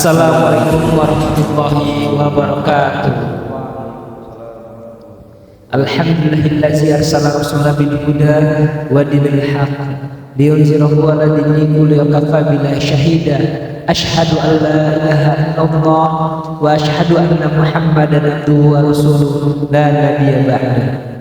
Assalamualaikum warahmatullahi wabarakatuh. Alhamdulillazi arsala rasulahu bil huda wa dinil haqq liyunzirahu 'ala dini kulli wa kafa billahi shahida. Asyhadu an la ilaha illallah wa asyhadu anna Muhammadan abduhu wa rasuluhu la nabiyya ba'da.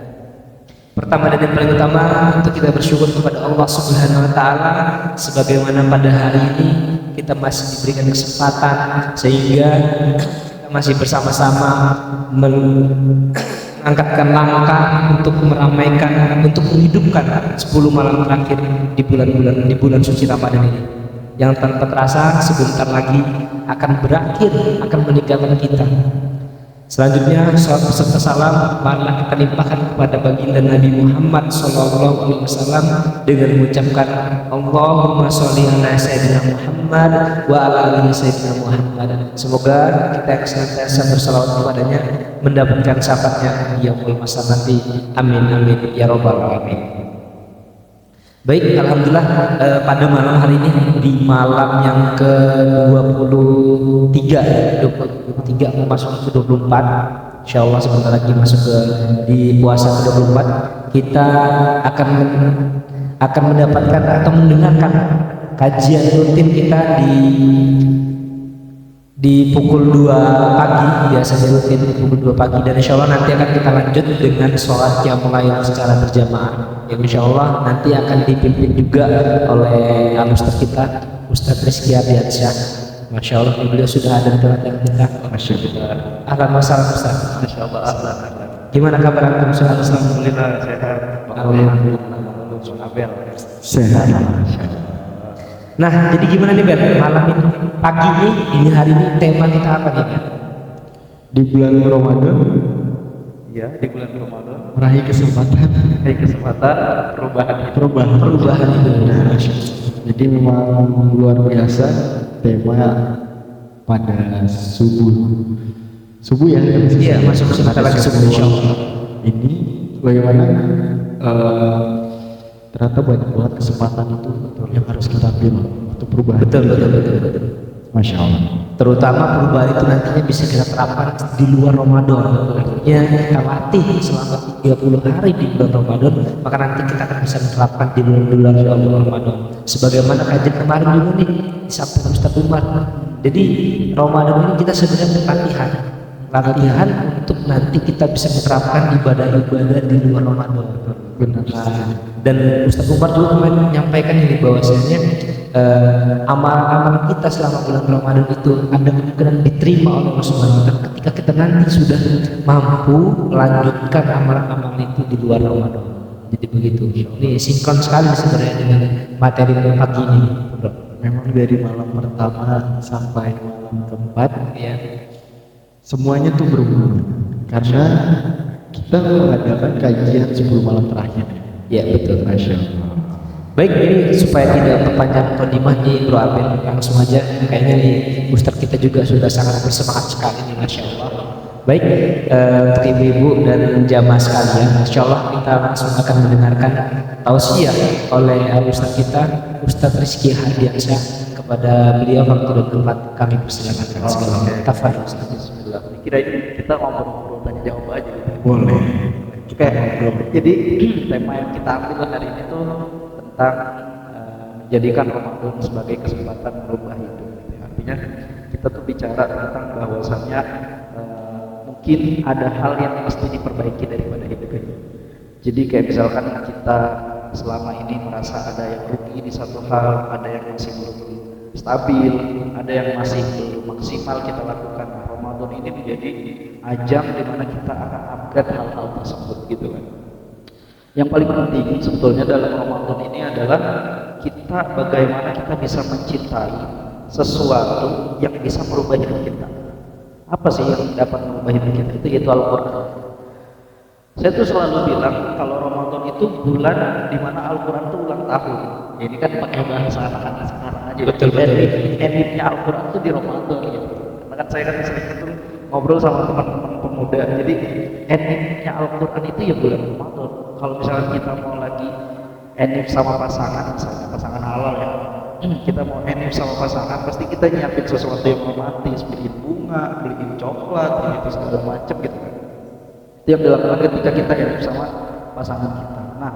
Pertama dan yang paling utama, untuk kita bersyukur kepada Allah Subhanahu wa taala sebagaimana pada hari ini kita masih diberikan kesempatan sehingga kita masih bersama-sama mengangkatkan langkah untuk meramaikan, untuk menghidupkan 10 malam terakhir di bulan suci Ramadan ini, yang tanpa terasa sebentar lagi akan berakhir, akan meninggalkan kita. Selanjutnya, salat beserta salam marilah kita limpahkan kepada baginda Nabi Muhammad SAW dengan mengucapkan Allahumma sholli ala sayyidina Muhammad wa ala ali sayyidina Muhammad. Semoga kita yang senantiasa bersalawat kepadanya mendapatkan syafaatnya di yaumul masar nanti. Amin amin ya rabbal alamin. Baik, alhamdulillah pada malam hari ini di malam yang ke-23 mau masuk ke 24, insyaallah sebentar lagi masuk ke di puasa ke-24, kita akan mendapatkan atau mendengarkan kajian rutin kita di pukul 2 pagi, biasanya rutin di pukul 2 pagi, dan insyaallah nanti akan kita lanjut dengan sholat yang mulai secara berjamaah yang insyaallah nanti akan dipimpin juga oleh Ustaz kita, Ustaz Rizky Ardiansyah. Masya Allah, beliau sudah ada di tengah-tengah kita. Masya Allah. Ahlan wa sahlan Ustaz. Masya Allah, ahlan. Gimana kabar antum? Alhamdulillah sehat. Alhamdulillah. Sehat. Nah, jadi gimana nih Ben? Malam ini, pagi ini hari ini tema kita apa nih Ben? Di bulan Ramadan. Ya, di bulan Ramadan. Meraih kesempatan perubahan hidup. Jadi memang luar biasa tema pada subuh ya. Iya, masuk sebentar lagi subuh insyaallah. Ini bagaimana ternyata banyak banget kesempatan itu yang harus kita ambil untuk perubahan. Betul. Masya Allah. Terutama perubahan itu nantinya bisa kita terapkan di luar Ramadan. Artinya kita latih selama 30 hari di bulan Ramadan, maka nanti kita akan bisa menerapkan di bulan Ramadan. Sebagaimana kajian kemarin juga nih disampaikan Ustaz Umar. Jadi Ramadan ini kita sebenarnya latihan untuk nanti kita bisa menerapkan ibadah-ibadah di luar Ramadan. Benar. Dan Ustaz Umar juga kemarin menyampaikan ini bahwasanya amalan-amalan kita selama bulan Ramadan itu ada kemungkinan diterima oleh Allah Subhanahu wa taala ketika kita nanti sudah mampu melanjutkan amalan-amalan itu di luar Ramadan. Jadi begitu. Ini sinkron sekali sebenarnya dengan materi pagi ini. Memang dari malam pertama sampai malam keempat Ya. semuanya tuh berhubungan karena kita mengadakan kajian 10 malam terakhir. Ya betul. Masya Allah. Baik, ini supaya tidak berpanjang mukadimah nih Bro Abel, langsung aja. Kayaknya nih Ustaz kita juga sudah sangat bersemangat sekali nih, Masya Allah. Baik, untuk ibu-ibu dan jamaah sekalian, Masya Allah kita langsung akan mendengarkan tausiah oleh Ustaz kita, Ustaz Rizky Ardiansyah. Kepada beliau waktu dan tempat kami persilakan segala. Tafadhol Ustaz. Bismillah. Kira ini kita ngobrol tanya jawab aja gitu. Boleh. Oke, jadi tema yang kita ambil hari ini tuh tentang menjadikan Ramadan sebagai kesempatan merubah hidup. Artinya kita tuh bicara tentang bahwasannya mungkin ada hal yang mesti diperbaiki daripada hidup ini. Jadi kayak misalkan kita selama ini merasa ada yang rugi di satu hal, ada yang masih belum stabil, ada yang masih belum maksimal kita lakukan. Nah, Ramadan ini menjadi ajang di mana kita akan upgrade hal-hal tersebut gitu kan. Yang paling penting sebetulnya dalam Ramadan ini adalah kita bagaimana kita bisa mencintai sesuatu yang bisa merubah hidup kita. Apa sih yang dapat merubah hidup kita? Itu yaitu Al-Quran. Saya tuh selalu bilang kalau Ramadan itu bulan di mana Al-Quran itu ulang tahun. Ya, ini kan pakai bahasa anak-anak sekarang aja. Betul. Editnya Al-Quran itu di Ramadan gitu. Karena kan saya kan sering itu ngobrol sama teman-teman pemuda. Jadi editnya Al-Quran itu ya bulan Ramadan. Kalau misalnya kita mau lagi edit sama pasangan, misalnya pasangan halal ya, kita mau enim sama pasangan, pasti kita nyiapin sesuatu yang romantis, beliin bunga, beliin coklat, gitu segala macam gitu kan. Itu yang dilakukan ketika kita enim sama pasangan kita. Nah,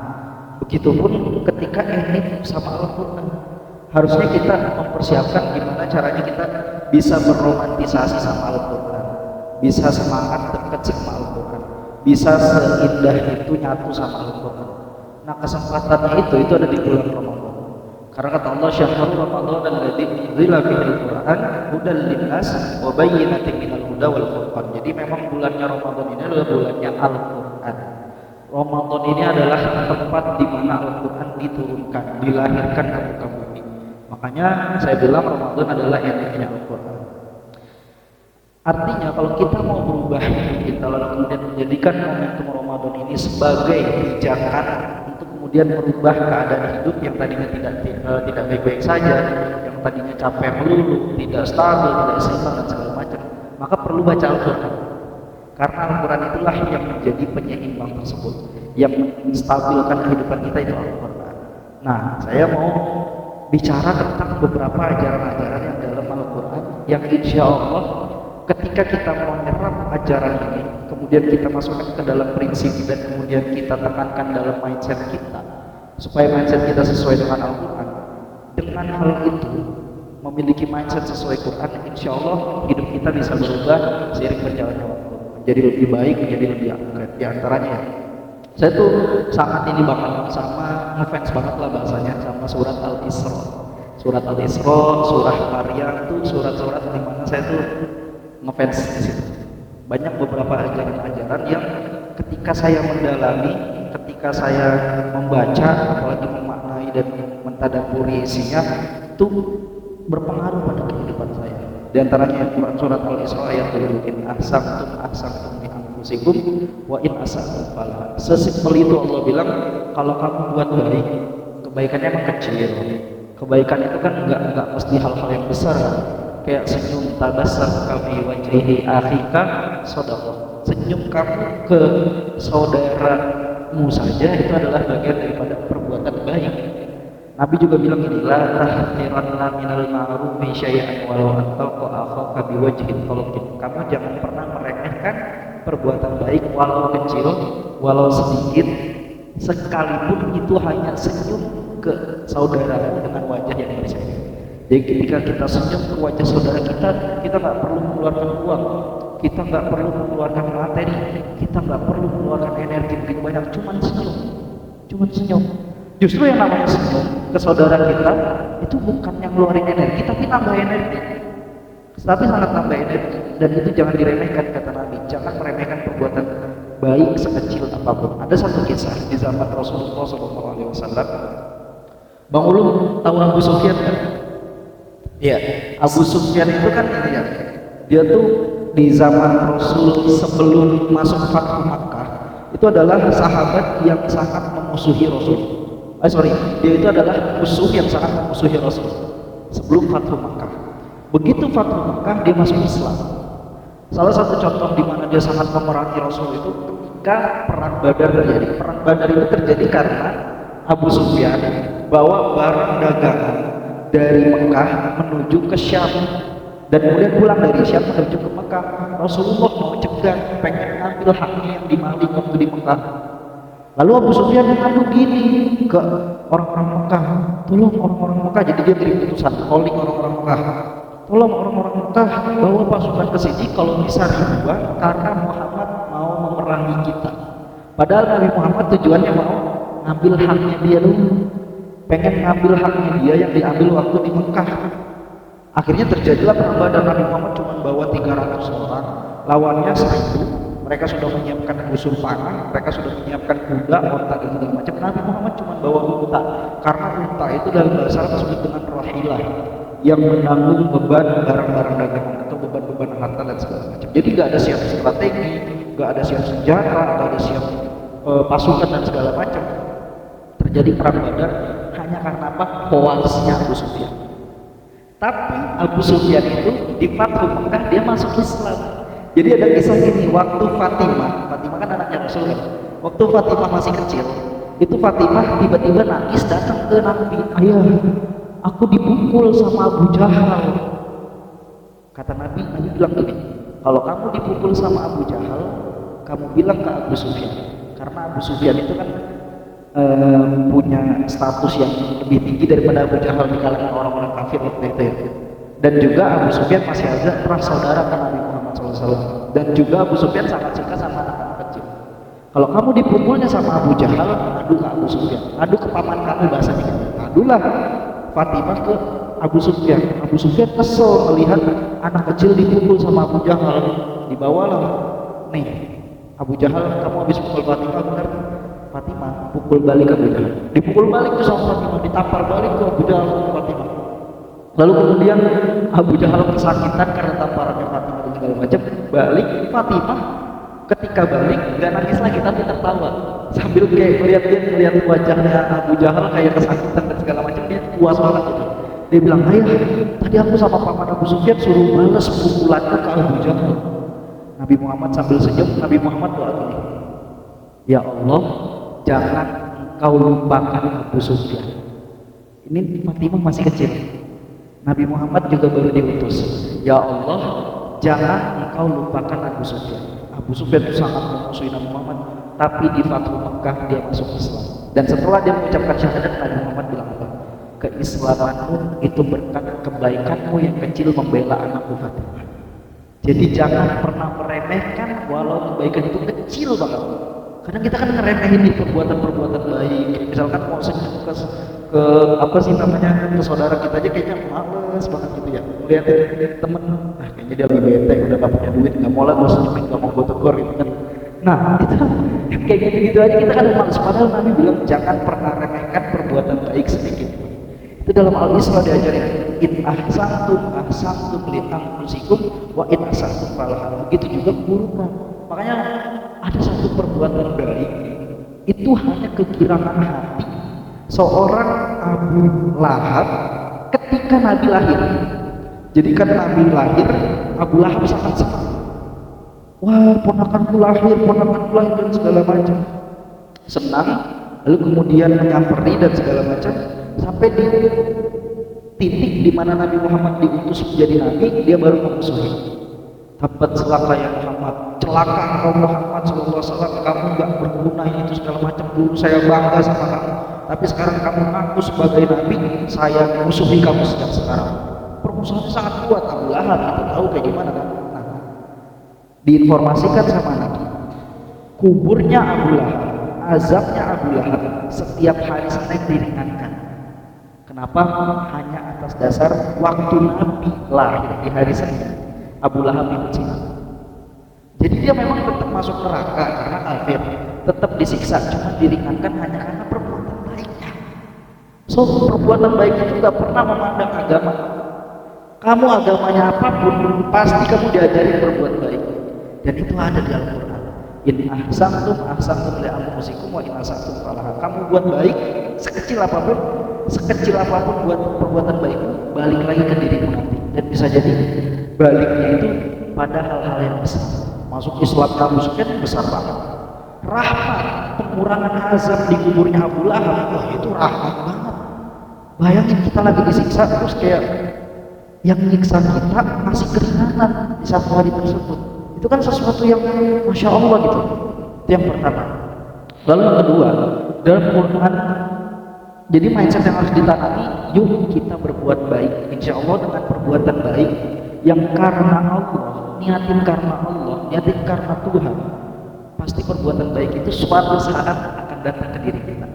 begitupun ketika enim sama Al-Quran, harusnya kita mempersiapkan gimana caranya kita bisa berromantisasi sama Al-Quran, bisa semangat dekat sama Al-Quran, bisa seindah itu nyatu sama Al-Quran. Nah, kesempatannya itu ada di bulan Ramadan. Karena kata Allah, syahrul Ramadan alladzi unzila fihil Qur'an hudan linnas wa bayyinatin minal huda wal furqan. Jadi memang bulannya Ramadan ini adalah bulannya Al-Qur'an. Ramadan ini adalah tempat di mana Al-Qur'an diturunkan, dilahirkan ke muka bumi. Makanya saya bilang Ramadan adalah endingnya Al-Qur'an. Artinya kalau kita mau berubah hidup kita lalu kemudian menjadikan momentum Ramadan ini sebagai pijakan untuk kemudian merubah keadaan hidup yang tadinya tidak baik-baik saja, yang tadinya capek melulu, tidak stabil, tidak seimbang dan segala macam, maka perlu baca Al-Quran. Karena Al-Quran itulah yang menjadi penyeimbang tersebut, yang menstabilkan kehidupan kita itu Al-Quran. Nah, saya mau bicara tentang beberapa ajaran-ajaran yang dalam Al-Quran yang insya Allah ketika kita mau menyerap ajaran ini, kemudian kita masukkan ke dalam prinsip dan kemudian kita tekankan dalam mindset kita, supaya mindset kita sesuai dengan Al-Quran. Dengan hal itu, memiliki mindset sesuai Quran, insya Allah hidup kita bisa berubah seiring berjalannya waktu, menjadi lebih baik, menjadi lebih akurat. Di antaranya ya, saya tuh sangat ini banget, sama ngefans banget lah bahasanya sama surat Al-Isra. Surat Al-Isra, surah Maryam tuh surat-surat di mana saya tuh ngefans di situ. Banyak beberapa ajaran-ajaran yang ketika saya mendalami, ketika saya membaca, apalagi memaknai dan mentadabburi isinya, itu berpengaruh pada kehidupan saya. Di antaranya Quran surat Al-Isra ayat 7, in ahsantum li anfusikum wa in asa'tum falaha. Sesimpel itu Allah bilang, kalau kamu buat baik, kebaikannya emang kecil. Kebaikan itu kan enggak mesti hal-hal yang besar. Kayak senyum tabassam fi wajhihi akhika shadaqah. Senyum kamu ke saudaramu saja itu adalah bagian daripada perbuatan baik. Nabi juga bilang ini, la tahqiranna minal ma'rufi syai'an walau an talqa akhaka biwajhin talqin. Kamu jangan pernah meremehkan perbuatan baik walau kecil, walau sedikit, sekalipun itu hanya senyum ke saudara dengan wajah yang bersih. Jadi ketika kita senyum ke wajah saudara kita nggak perlu mengeluarkan uang, kita nggak perlu mengeluarkan materi, kita nggak perlu mengeluarkan energi begitu banyak, cuman senyum. Justru yang namanya senyum ke saudara kita itu bukan yang ngeluarin energi, tapi nambah energi, tapi sangat nambah energi. Dan itu jangan diremehkan, kata Nabi, jangan meremehkan perbuatan baik sekecil apapun. Ada satu kisah di zaman Rasulullah SAW. Bang Ulum tahu Abu Sufyan kan? Iya, Abu Sufyan itu kan ini ya, dia tuh di zaman Rasul sebelum masuk Fathu Makkah itu adalah sahabat yang sangat memusuhi Rasul. Dia itu adalah musuh yang sangat memusuhi Rasul sebelum Fathu Makkah. Begitu Fathu Makkah dia masuk Islam. Salah satu contoh di mana dia sangat memerangi Rasul itu ketika perang Badar terjadi. Perang Badar itu terjadi karena Abu Sufyan bawa barang dagangan dari Mekah menuju ke Syam dan kemudian pulang dari Syam menuju ke Mekah. Rasulullah mau cegah, pengen ngambil haknya yang dimaling waktu di Mekah. Lalu Abu Sufyan mengadu gini ke orang-orang Mekah, tolong orang-orang Mekah, jadi dia kirim utusan calling orang-orang Mekah, tolong orang-orang Mekah bawa pasukan ke sini kalau bisa ribuan karena Muhammad mau memerangi kita. Padahal Nabi Muhammad tujuannya mau ngambil haknya dia dulu, pengen ngambil haknya dia yang diambil waktu di Mekah. Akhirnya terjadilah perang Badar. Nabi Muhammad cuma bawa 300 orang, lawannya 1000. Mereka sudah menyiapkan busur panah, mereka sudah menyiapkan kuda, onta dan segala macam. Nabi Muhammad cuma bawa unta, karena unta itu dalam bahasa Arab disebut dengan rahilah, yang menanggung beban barang-barang dagangan atau beban-beban harta dan segala macam. Jadi nggak ada siap strategi, nggak ada siap senjata, nggak ada siap pasukan dan segala macam. Terjadi perang Badar hanya karena apa? Hoaxnya Abu Sufyan. Tapi Abu Sufyan itu di Fathu Makkah dia masuk Islam. Jadi ada kisah gini, waktu Fatimah kan anaknya Rasul kan. Waktu Fatimah masih kecil, itu Fatimah tiba-tiba nangis datang ke Nabi. aku dipukul sama Abu Jahal. Kata Nabi bilang gini, kalau kamu dipukul sama Abu Jahal, kamu bilang ke Abu Sufyan, karena Abu Sufyan itu kan punya status yang lebih tinggi daripada Abu Jahal di kalangan orang-orang kafir waktu itu. Dan juga Abu Sufyan masih ada prasaudara ke Nabi Muhammad SAW. Dan juga Abu Sufyan sangat suka sama anak-anak kecil. Kalau kamu dipukulnya sama Abu Jahal, adu ke Abu Sufyan, adu ke paman kamu bahasanya. Adulah Fatimah ke Abu Sufyan. Abu Sufyan kesel melihat anak kecil dipukul sama Abu Jahal. Dibawalah, nih Abu Jahal, kamu habis pukul Fatimah, benar? Fatimah pukul balik Abu Jahal. Dipukul balik ke sama Fatimah, ditampar balik ke Abu Jahal sama Fatimah. Lalu kemudian Abu Jahal kesakitan karena tamparannya Fatimah dan segala macam. Balik Fatimah, ketika balik nggak nangis lagi tapi tertawa sambil kayak melihat wajahnya Abu Jahal kayak kesakitan dan segala macam. Dia puas banget gitu. Dia bilang, ayah, tadi aku sama paman Abu Sufyan suruh balas pukulannya ke Abu Jahal. Nabi Muhammad sambil senyum, Nabi Muhammad doa gini, ya Allah, jangan engkau lupakan Abu Sufyan. Ini Fatimah masih kecil. Nabi Muhammad juga baru diutus. Ya Allah, jangan engkau lupakan Abu Sufyan. Abu Sufyan itu sangat memusuhi Nabi Muhammad, tapi di Fathu Mekah dia masuk Islam. Dan setelah dia mengucapkan syahadat, Nabi Muhammad bilang apa? Keislamanmu itu berkat kebaikanmu yang kecil membela anakku Fatimah. Jadi jangan pernah meremehkan walau kebaikan itu kecil banget. Kadang kita kan ngeremehin di perbuatan-perbuatan baik. Misalkan mau senyum ke apa sih namanya, ke saudara kita aja kayaknya males banget gitu ya. Lihat temen, kayaknya dia lebih bete, udah gak punya duit, gak mau lah gue senyumin, gak mau gue tegur gitu kan. Nah itu kayak gitu aja kita kan males. Padahal Nabi bilang jangan pernah remehkan perbuatan baik sedikit. Itu dalam Al-Isra diajarin, in ahsantum li anfusikum wa in ahsantum falaha. Begitu juga keburukan. Makanya ada satu perbuatan baik itu hanya kegirangan hati seorang Abu Lahab ketika Nabi lahir. Jadi kan Nabi lahir, Abu Lahab sangat senang. Wah, ponakanku lahir dan segala macam. Senang, lalu kemudian menyamperin dan segala macam sampai di titik di mana Nabi Muhammad diutus menjadi nabi, dia baru memusuhi. Tabat celaka ya Muhammad, celaka engkau Muhammad sallallahu alaihi wasallam, kamu enggak berguna itu segala macam. Dulu saya bangga sama kamu, tapi sekarang kamu ngaku sebagai nabi, saya musuhi kamu sejak sekarang. Permusuhannya sangat kuat. Abu Lahab kita tahu kayak gimana kan. Nah, diinformasikan sama Nabi, kuburnya Abu Lahab, azabnya Abu Lahab setiap hari Senin diringankan. Kenapa? Hanya atas dasar waktu Nabi lahir di hari Senin, Abu Lahab ikut zina. Jadi dia memang tetap masuk neraka karena kafir, tetap disiksa, cuma diringankan hanya karena perbuatan baiknya. So perbuatan baik itu gak pernah memandang agama. Kamu agamanya apapun, pasti kamu diajari berbuat baik. Dan itu ada di Al-Quran. In ahsantum li anfusikum wa in ahsantum falaha. Kamu buat baik sekecil apapun buat perbuatan baik, balik lagi ke dirimu nanti. Dan bisa jadi baliknya itu pada hal-hal yang besar. Masuk Islam Abu Sufyan besar banget. Rahmat pengurangan azab di kuburnya Abu Lahab, wah itu rahmat banget. Bayangin kita lagi disiksa terus kayak yang nyiksa kita masih keringanan di satu hari tersebut. Itu kan sesuatu yang Masya Allah gitu. Itu yang pertama. Lalu yang kedua, dalam Quran, jadi mindset yang harus ditanami, yuk kita berbuat baik. Insya Allah dengan perbuatan baik yang karena Allah, niatin karena Allah, niatin karena Tuhan, pasti perbuatan baik itu suatu saat akan datang ke diri kita,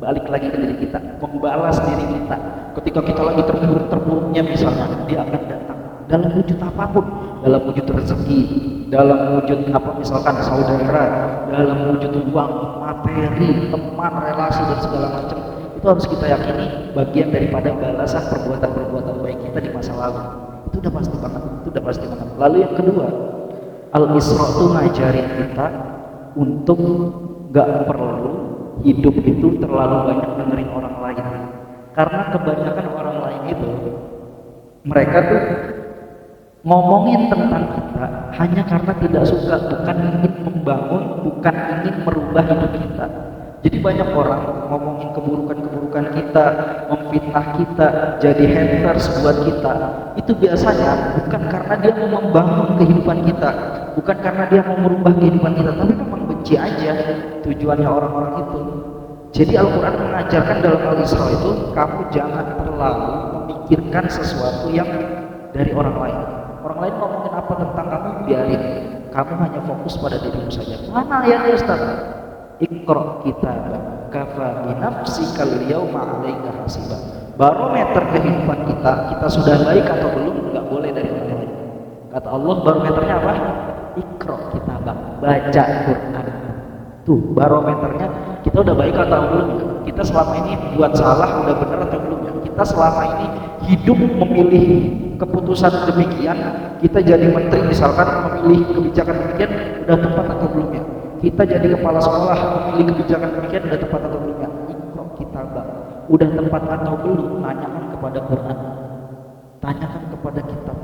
balik lagi ke diri kita, membalas diri kita. Ketika kita lagi terpuruk-terpuruknya misalnya, dia akan datang dalam wujud apapun, dalam wujud rezeki, dalam wujud apa misalkan saudara, dalam wujud uang, materi, teman, relasi dan segala macam. Itu harus kita yakini bagian daripada balasan perbuatan-perbuatan baik kita di masa lalu. Itu udah pasti banget, Lalu yang kedua, Al-Isra itu ngajarin kita untuk gak perlu hidup itu terlalu banyak dengerin orang lain. Karena kebanyakan orang lain itu mereka tuh ngomongin tentang kita hanya karena tidak suka, bukan ingin membangun, bukan ingin merubah hidup kita. Jadi banyak orang ngomongin keburukan-keburukan kita, memfitnah kita, jadi haters buat kita, itu biasanya bukan karena dia mau membangun kehidupan kita, bukan karena dia mau merubah kehidupan kita, tapi memang benci aja tujuannya orang-orang itu. Jadi Al-Quran mengajarkan dalam Al-Isra itu, kamu jangan terlalu memikirkan sesuatu yang dari orang lain. Orang lain ngomongin apa tentang kamu, biarin. Kamu hanya fokus pada dirimu saja. Mana ayatnya Ustaz? Iqra kitabak kafa bi nafsikal yauma 'alaika hasiba. Barometer kehidupan kita sudah baik atau belum, nggak boleh dari orang lain. Kata Allah, barometernya apa? Iqra kitabak, baca Quran. Tuh barometernya, kita udah baik atau belum? Kita selama ini buat salah udah benar atau belum ya? Kita selama ini hidup memilih keputusan demikian, kita jadi menteri misalkan memilih kebijakan demikian, udah tepat atau belum ya? Kita jadi kepala sekolah memilih kebijakan demikian, udah tepat atau belum ya? Iqra kitabak, udah tepat atau belum? Tanyakan kepada Quran, tanyakan kepada kitab.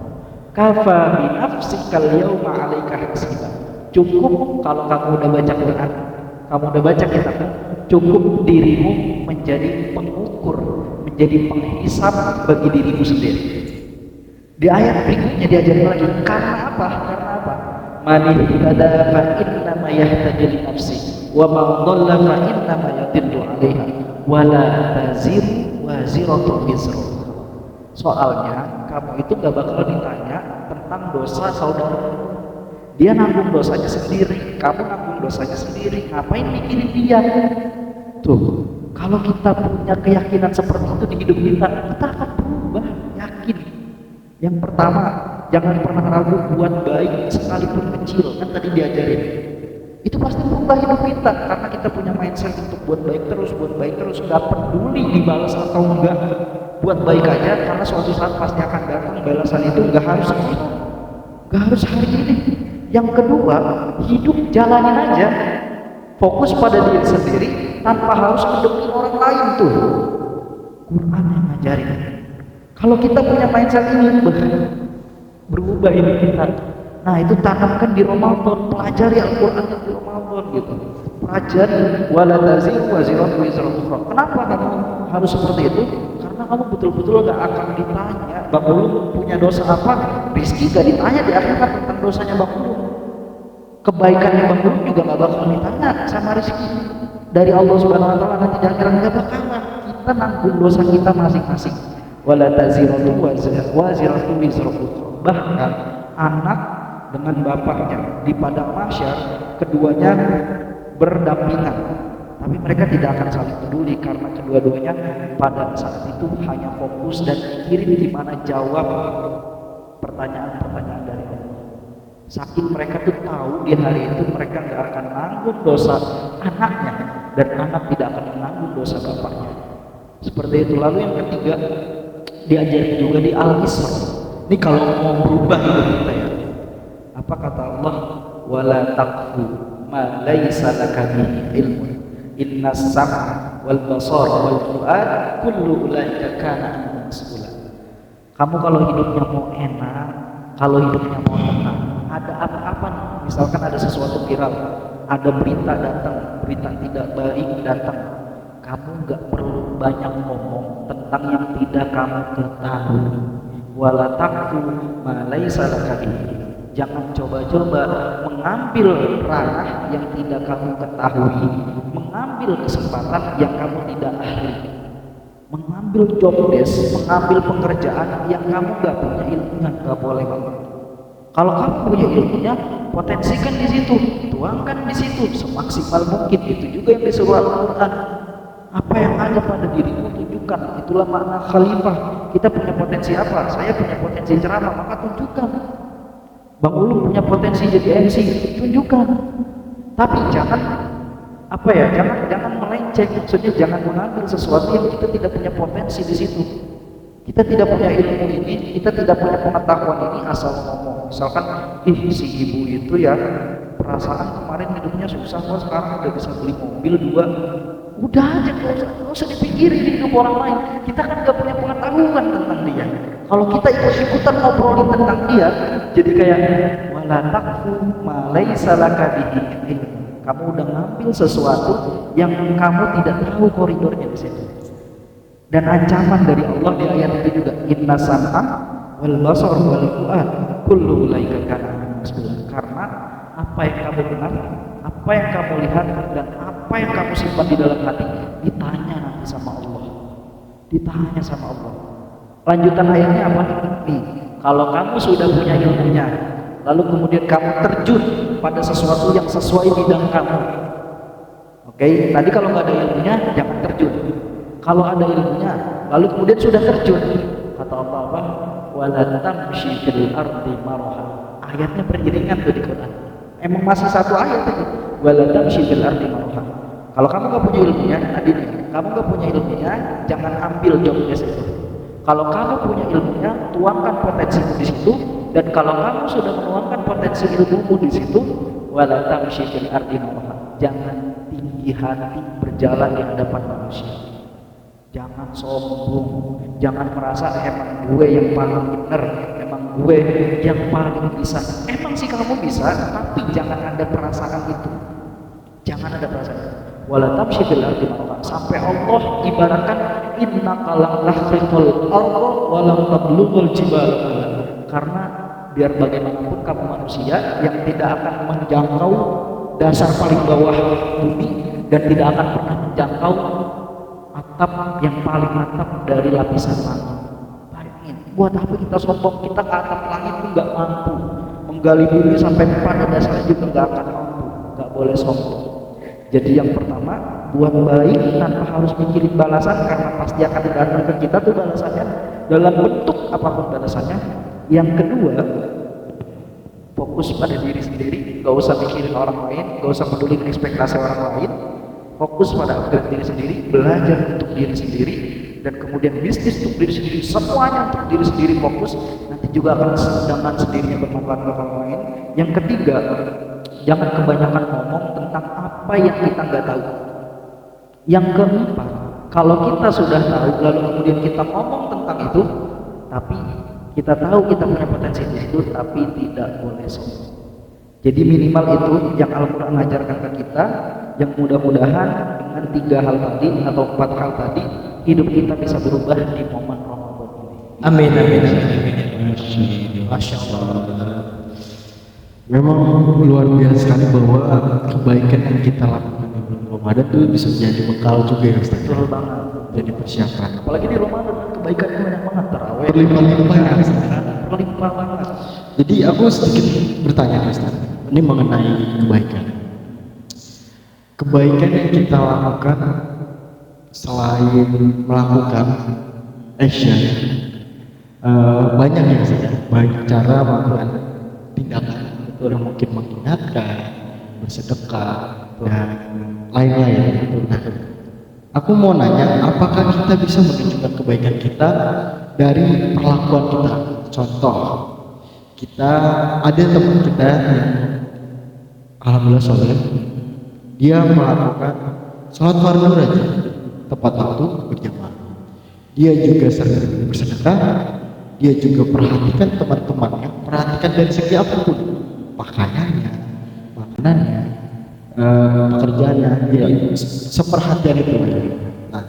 Kafa bi nafsikal yauma 'alaika hasiba. Cukup kalau kamu udah baca Quran, kamu udah baca kitab, cukup dirimu menjadi pengukur, menjadi penghisab bagi dirimu sendiri. Di ayat berikutnya diajarin lagi, karena apa? Karena apa? Man ihtada fa innama yahtadi li nafsi wa man dhalla fa innama yadillu 'alaiha wa la taziru waziratun wizra. Soalnya kamu itu gak bakal ditanya tentang dosa saudara. Dia nanggung dosanya sendiri, kamu nanggung dosanya sendiri. Ngapain mikirin dia? Tuh, kalau kita punya keyakinan seperti itu di hidup kita akan berubah, yakin. Yang pertama, jangan pernah ragu buat baik sekalipun kecil. Kan tadi diajarin. Itu pasti berubah hidup kita karena kita punya mindset untuk buat baik terus, nggak peduli dibalas atau enggak. Buat baik aja karena suatu saat pasti akan datang balasan itu, nggak harus sekarang, nggak harus hari ini. Yang kedua, hidup jalanin aja, fokus pada diri sendiri tanpa harus mendemin orang lain. Tuh Quran yang ngajarin. Kalau kita punya mindset ini, berubah hidup kita. Nah itu tanamkan di Ramadan, pelajari Al-Quran di Ramadan gitu. Pelajari wala taziru waziratun wizra ukhra. Kenapa kamu harus seperti itu? Karena kamu betul-betul gak akan ditanya, Bang Ulum punya dosa apa? Rizky gak ditanya di akhirat tentang dosanya Bang Ulum. Kebaikannya Bang Ulum juga gak bakal ditanya sama Rizky. Dari Allah Subhanahu Wa Taala nanti di akhirat gak bakalan. Kita nanggung dosa kita masing-masing. Wala taziru waziratun wizra ukhra. Bahkan anak dengan bapaknya di padang mahsyar, keduanya berdampingan, tapi mereka tidak akan saling peduli karena kedua-duanya pada saat itu hanya fokus dan mikirin gimana jawab pertanyaan-pertanyaan dari Allah. Saking mereka tuh tahu di hari itu mereka nggak akan nanggung dosa anaknya dan anak tidak akan menanggung dosa bapaknya. Seperti itu. Lalu yang ketiga diajarin juga di Al-Isra. Ini kalau mau berubah hidup kita ya. Apa kata Allah? Wala taqfu ma laysa laka bihi ilmun. Innas sam'a wal basar wal fu'ad kullu ulaika kana mas'ula. Kamu kalau hidupnya mau enak, kalau hidupnya mau tenang, ada apa-apa nih, misalkan ada sesuatu viral, ada berita datang, berita tidak baik datang, kamu nggak perlu banyak ngomong tentang yang tidak kamu ketahui. Wala taqfu ma laysa laka bihi. Jangan coba-coba mengambil ranah yang tidak kamu ketahui, mengambil kesempatan yang kamu tidak ahli, mengambil job desk, mengambil pekerjaan yang kamu gak punya ilmunya, gak boleh banget. Kalau kamu punya ilmunya, potensikan di situ, tuangkan di situ semaksimal mungkin. Itu juga yang disuruh Al-Quran. Apa yang ada pada dirimu tunjukkan. Itulah makna khalifah. Kita punya potensi apa? Saya punya potensi ceramah, maka tunjukkan. Bang Ulum punya potensi jadi MC, tunjukkan. Tapi jangan jangan melenceng. Maksudnya jangan mengambil sesuatu yang kita tidak punya potensi di situ. Kita tidak punya ilmu ini, kita tidak punya pengetahuan ini, asal ngomong. Misalkan, si ibu itu ya perasaan kemarin hidupnya susah kok, sekarang udah bisa beli mobil 2. Udah aja, nggak usah dipikirin hidup orang lain. Kita kan nggak punya pengetahuan tentang dia. Kalau kita ikut-ikutan ngobrolin tentang dia, jadi kayak wala taqfu ma laysa laka bihi ilm. Kamu udah ngambil sesuatu yang kamu tidak tahu koridornya di situ. Dan ancaman dari Allah di ayat itu juga, inna sam'a wal basar wal fu'ad kullu ulaika kana mas'ula. Karena apa yang kamu dengar, apa yang kamu lihat, dan apa yang kamu simpan di dalam hati ditanya nanti sama Allah. Ditanya sama Allah. Lanjutan ayatnya apa? Nih, kalau kamu sudah punya ilmunya, lalu kemudian kamu terjun pada sesuatu yang sesuai bidang kamu. Oke, tadi kalau nggak ada ilmunya jangan terjun. Kalau ada ilmunya, lalu kemudian sudah terjun, kata Allah apa? Wala tamshi fil ardi maraha. Ayatnya beriringan tuh di Quran. Emang masih satu ayat itu. Wala tamshi fil ardi maraha. Kalau kamu nggak punya ilmunya, tadi nih, kamu nggak punya ilmunya, jangan ambil job desk itu. Kalau kamu punya ilmunya, tuangkan potensimu di situ. Dan kalau kamu sudah menuangkan potensi ilmumu di situ, wala tamshi fil ardi maraha. Jangan tinggi hati berjalan di hadapan manusia. Jangan sombong, jangan merasa emang gue yang paling benar, emang gue yang paling bisa. Emang sih kamu bisa, tapi jangan ada perasaan itu. Jangan ada perasaan itu. Wala tamshi fil ardi maraha. Sampai Allah ibaratkan innaka lam tahriqul arda wa lam tablughul jibal. Karena biar bagaimanapun kamu manusia yang tidak akan menjangkau dasar paling bawah bumi dan tidak akan pernah menjangkau atap yang paling atap dari lapisan langit. Bayangin, buat apa kita sombong? Kita ke atap langit pun nggak mampu, menggali bumi sampai pada dasarnya juga nggak akan mampu. Nggak boleh sombong. Jadi yang pertama, buat baik tanpa harus mikirin balasan, karena pasti akan datang ke kita tuh balasannya dalam bentuk apapun balasannya. Yang kedua, fokus pada diri sendiri, gak usah mikirin orang lain, gak usah peduli ekspektasi orang lain. Fokus pada upgrade diri sendiri, belajar untuk diri sendiri, dan kemudian bisnis untuk diri sendiri, semuanya untuk diri sendiri fokus, nanti juga akan dengan sendirinya bermanfaat ke orang lain. Yang ketiga, jangan kebanyakan ngomong tentang apa yang kita nggak tahu. Yang keempat, kalau kita sudah tahu lalu kemudian kita ngomong tentang itu, tapi kita tahu kita punya potensi di situ, tapi tidak boleh sombong. Jadi minimal itu yang Al-Quran ajarkan ke kita, yang mudah-mudahan dengan 3 hal tadi atau 4 hal tadi, hidup kita bisa berubah di momen Ramadan ini. Amin, amin, amin. Masya Allah. Memang luar biasa sekali bahwa kebaikan yang kita lakukan di bulan Ramadan itu bisa menjadi bekal juga ya Ustaz. Betul banget. Jadi persiapan. Apalagi di Ramadan kebaikannya banyak banget, tarawih Berlimpah-limpah ya Ustaz. berlimpah banget. Jadi aku sedikit bertanya nih Ustaz. Ini mengenai kebaikan. Kebaikan yang kita lakukan selain melakukan action, banyak ya Ustaz. Banyak cara melakukan tindakan yang mungkin mengingatkan, bersedekah, dan lain-lain. Nah, aku mau nanya, apakah kita bisa menunjukkan kebaikan kita dari perlakuan kita? Contoh, kita ada teman kita yang alhamdulillah soleh, dia melakukan sholat fardu aja tepat waktu berjamaah. Dia juga sering bersedekah, dia juga perhatikan teman-temannya, perhatikan dari segi apapun, pakaiannya, makanannya, pekerjaannya, dia seperhatian itu. Nah,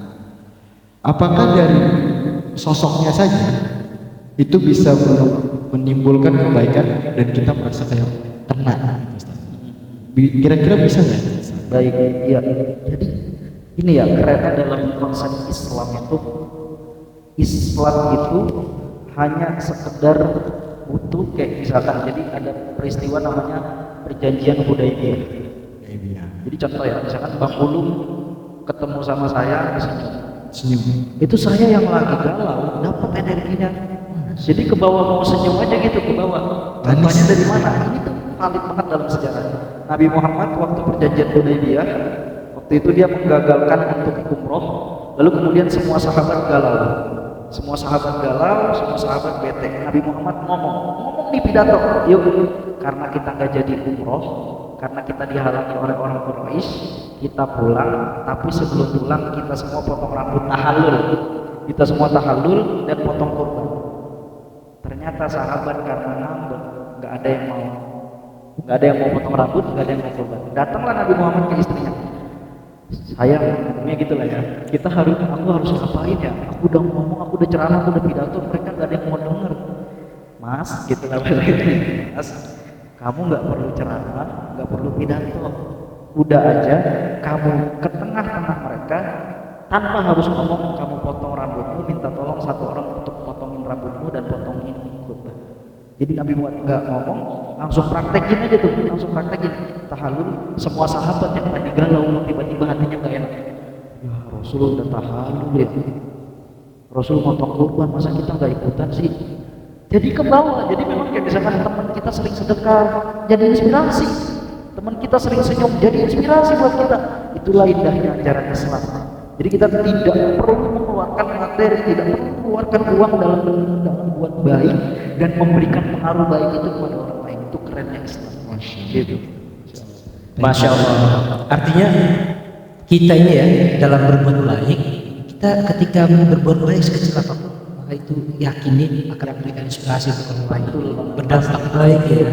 apakah dari sosoknya saja itu bisa menimbulkan kebaikan dan kita merasa kayak kena? Kira-kira bisa nggak? Baik, iya. Jadi ini ya kerennya dalam konsep Islam itu, Islam itu hanya sekedar butuh kayak misalkan, jadi ada peristiwa namanya perjanjian Hudaybiyah. Jadi contoh ya, misalkan Bang Ulum ketemu sama saya Senyum. itu saya yang lagi galau dapat energinya, jadi ke bawah, mau senyum aja gitu ke bawah. Contohnya dari mana? Ini tuh valid banget dalam sejarah. Nabi Muhammad waktu perjanjian Hudaybiyah, waktu itu dia menggagalkan untuk umroh, lalu kemudian semua sahabat galau, semua sahabat bete. Nabi Muhammad ngomong di pidato, yuk, karena kita nggak jadi umroh, karena kita dihalangi oleh orang Quraisy, kita pulang. Tapi sebelum pulang kita semua potong rambut tahallul, kita semua tahallul dan potong kurban. Ternyata sahabat karena ngambek, nggak ada yang mau potong rambut, nggak ada yang mau kurban. Datanglah Nabi Muhammad ke istrinya, sayang ngomongnya gitu lah ya, aku harus ngapain ya, aku udah ngomong, aku udah ceramah, aku udah pidato, mereka gak ada yang mau denger. Mas gitu lah mas, kamu nggak perlu ceramah, nggak perlu pidato, udah aja kamu ke tengah-tengah mereka tanpa harus ngomong, kamu potong rambutmu, minta tolong satu orang untuk potongin rambutmu dan potongin khutbah. Jadi Nabi Muhammad nggak ngomong, langsung praktekin aja tuh, langsung praktekin tahalul. Semua sahabat yang tadi galau tiba-tiba hatinya nggak enak, ya Rasul udah tahalul ya, Rasul motong kurban, masa kita nggak ikutan sih? Jadi ke bawah. Jadi memang kayak misalkan teman kita sering sedekah, jadi inspirasi. Teman kita sering senyum, jadi inspirasi buat kita. Itulah indahnya ajaran Islam. Jadi kita tidak perlu mengeluarkan materi, tidak perlu mengeluarkan uang dalam buat baik dan memberikan pengaruh baik itu kepada orang lain. Itu kerennya Islam. Gitu. Masya Allah. Artinya kita ini ya dalam berbuat baik, kita ketika berbuat baik sekecil apapun, maka itu yakini akan memberikan inspirasi untuk orang lain, berdampak baik ya.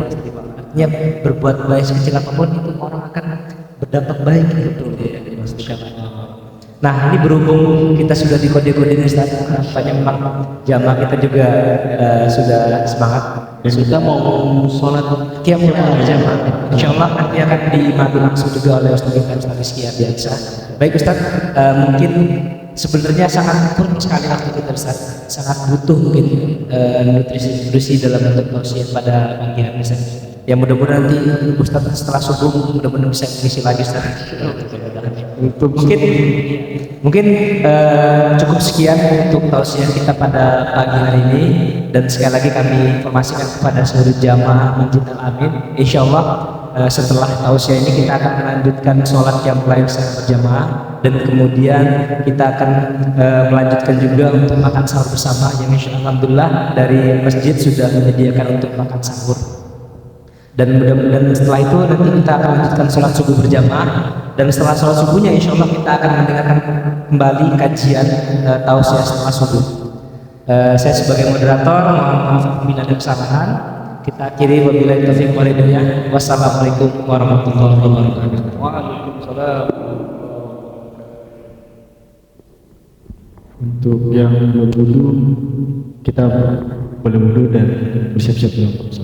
Artinya berbuat baik sekecil apapun itu orang akan berdampak baik gitu ya. Nah, ini berhubung kita sudah dikode-kode Ustaz, nampaknya memang jamaah kita juga sudah semangat. Dan kita mau sholat Qiyamul Lail berjamaah. Insyaallah nanti akan diimami langsung juga oleh Ustaz Rizky Ardiansyah. Baik Ustaz, mungkin sebenarnya sangat kurang sekali waktu kita Ustaz, sangat butuh mungkin nutrisi dalam bentuk tausiah pada pagi hari Ustaz. Ya mudah-mudahan nanti Ustaz setelah subuh mudah-mudahan bisa mengisi lagi Ustaz. Mungkin cukup sekian untuk tausiah kita pada pagi hari ini, dan sekali lagi kami informasikan kepada seluruh jamaah Masjid Al Amin, insyaallah setelah tausiah ini kita akan melanjutkan sholat Qiyamul Lail secara berjamaah, dan kemudian kita akan melanjutkan juga untuk makan sahur bersama yang insyaallah alhamdulillah dari masjid sudah menyediakan untuk makan sahur. Dan mudah-mudahan setelah itu nanti kita akan lanjutkan sholat subuh berjamaah, dan setelah sholat subuhnya insya Allah kita akan mendengarkan kembali kajian tausiah setelah subuh. Saya sebagai moderator mohon maaf apabila ada kesalahan. Kita akhiri wabillahi taufiq wal hidayah. Wassalamualaikum warahmatullahi wabarakatuh. Waalaikumsalam. untuk yang berwudu, kita boleh wudu dan bersiap-siap untuk